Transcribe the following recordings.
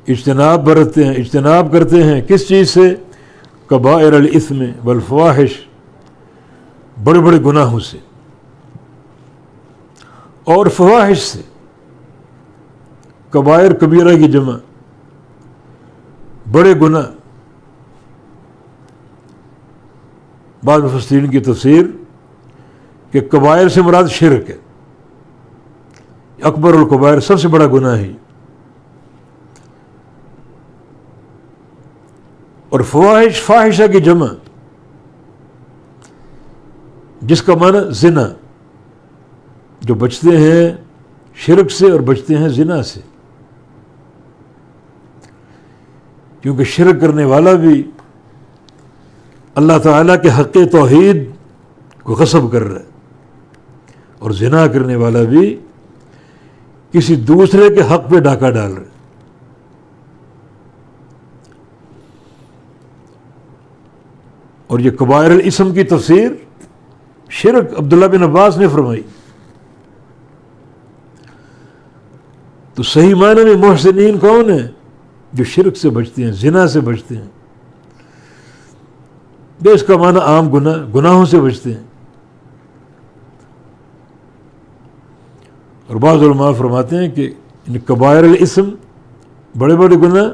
اجتناب کرتے ہیں کس چیز سے؟ کبائر الاثم والفواحش، بڑے بڑے گناہوں سے اور فواحش سے۔ کبائر کبیرہ کی جمع، بڑے گناہ۔ بعض مفسرین کی تفسیر کہ کبائر سے مراد شرک ہے، اکبر الکبائر، سب سے بڑا گناہ ہے۔ اور فواحش، فاحشہ کی جمع جس کا معنی زنا، جو بچتے ہیں شرک سے اور بچتے ہیں زنا سے، کیونکہ شرک کرنے والا بھی اللہ تعالیٰ کے حق توحید کو غصب کر رہا ہے، اور زنا کرنے والا بھی کسی دوسرے کے حق پہ ڈاکہ ڈال رہا ہے۔ اور یہ کبائر الاسم کی تفسیر شرک عبداللہ بن عباس نے فرمائی۔ تو صحیح معنی میں محسنین کون ہیں؟ جو شرک سے بچتے ہیں، زنا سے بچتے ہیں، بے اس کا معنی عام گناہوں سے بچتے ہیں۔ اور بعض علماء فرماتے ہیں کہ ان کبائر الاسم، بڑے بڑے گناہ،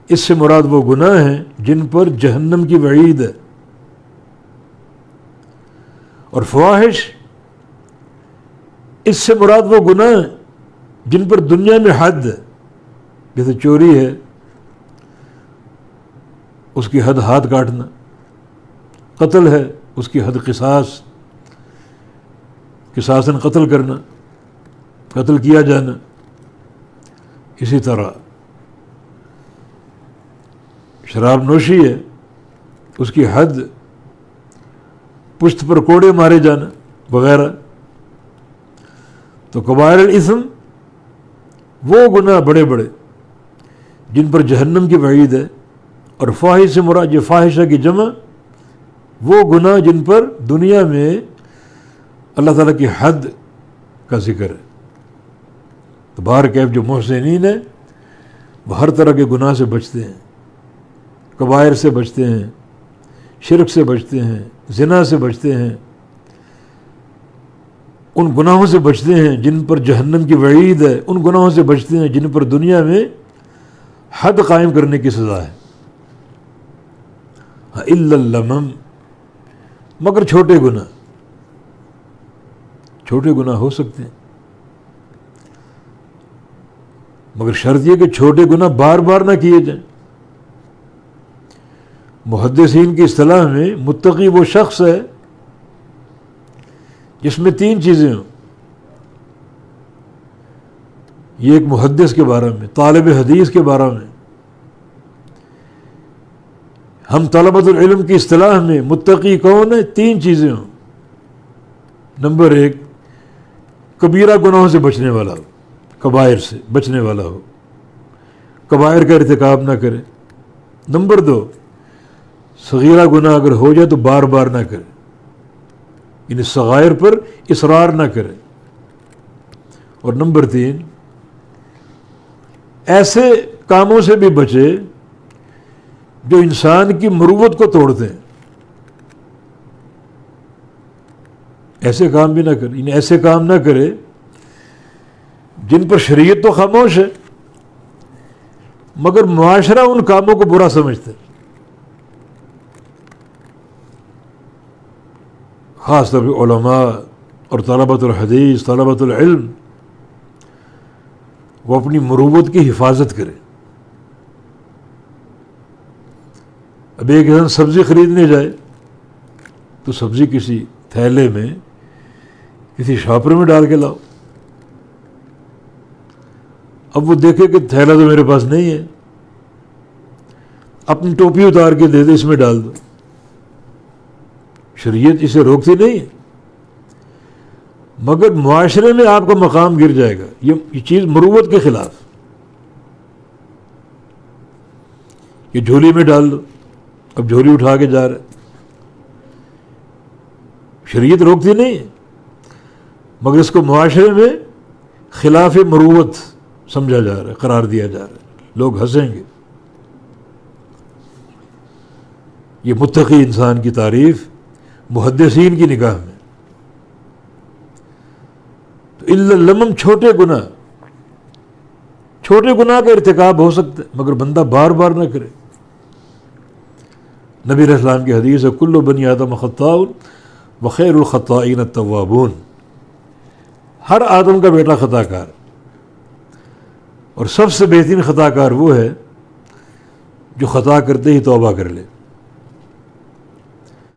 اس سے مراد وہ گناہ ہیں جن پر جہنم کی وعید ہے۔ اور فواحش، اس سے مراد وہ گناہ ہیں جن پر دنیا میں حد ہے، جیسے چوری ہے، اس کی حد ہاتھ کاٹنا، قتل ہے، اس کی حد قصاصاً قتل کرنا، قتل کیا جانا۔ اسی طرح شراب نوشی ہے، اس کی حد پشت پر کوڑے مارے جانا وغیرہ۔ تو کبائر الاسم وہ گناہ بڑے بڑے جن پر جہنم کی وعید ہے، اور فاحش سے مراد، یہ فاحشہ کی جمع، وہ گناہ جن پر دنیا میں اللہ تعالیٰ کی حد کا ذکر ہے۔ تو بہر کیف جو محسنین ہیں وہ ہر طرح کے گناہ سے بچتے ہیں، کبائر سے بچتے ہیں، شرک سے بچتے ہیں، زنا سے بچتے ہیں، ان گناہوں سے بچتے ہیں جن پر جہنم کی وعید ہے، ان گناہوں سے بچتے ہیں جن پر دنیا میں حد قائم کرنے کی سزا ہے۔ الا اللمم، مگر چھوٹے گناہ ہو سکتے ہیں، مگر شرط یہ کہ چھوٹے گناہ بار بار نہ کیے جائیں۔ محدثین کی اصطلاح میں متقی وہ شخص ہے جس میں تین چیزیں ہوں۔ یہ ایک محدث کے بارے میں، طالب حدیث کے بارے میں۔ ہم طلبۃ العلم کی اصطلاح میں متقی کون ہے؟ تین چیزیں ہوں۔ نمبر ایک، کبیرہ گناہوں سے بچنے والا ہو، کبائر سے بچنے والا ہو، کبائر کا ارتکاب نہ کرے۔ نمبر دو، صغیرہ گناہ اگر ہو جائے تو بار بار نہ کرے، یعنی صغائر پر اصرار نہ کرے۔ اور نمبر تین، ایسے کاموں سے بھی بچے جو انسان کی مروت کو توڑتے ہیں، ایسے کام بھی نہ کرے، یعنی ایسے کام نہ کرے جن پر شریعت تو خاموش ہے مگر معاشرہ ان کاموں کو برا سمجھتا ہے۔ خاص طور پہ علماء اور طلبۃ الحدیث، طلبۃ العلم، وہ اپنی مروت کی حفاظت کرے۔ اب ایک انسان سبزی خریدنے جائے تو سبزی کسی تھیلے میں، کسی شاپر میں ڈال کے لاؤ۔ اب وہ دیکھے کہ تھیلا تو میرے پاس نہیں ہے، اپنی ٹوپی اتار کے دے دے، اس میں ڈال دو۔ شریعت اسے روکتی نہیں ہے، مگر معاشرے میں آپ کا مقام گر جائے گا۔ یہ چیز مروت کے خلاف۔ یہ جھولی میں ڈال دو، اب جھولی اٹھا کے جا رہا ہے، شریعت روکتی نہیں ہے مگر اس کو معاشرے میں خلاف مروت سمجھا جا رہا ہے، قرار دیا جا رہا ہے۔ لوگ ہنسیں گے. یہ متقی انسان کی تعریف محدثین کی نگاہ میں. تو الا اللمم چھوٹے گناہ کا ارتکاب ہو سکتا ہے مگر بندہ بار بار نہ کرے. نبی علیہ السلام کی حدیث ہے کل بنی آدم خطاء وخیر الخطائین التوابون. ہر آدم کا بیٹا خطا کار اور سب سے بہترین خطا کار وہ ہے جو خطا کرتے ہی توبہ کر لے.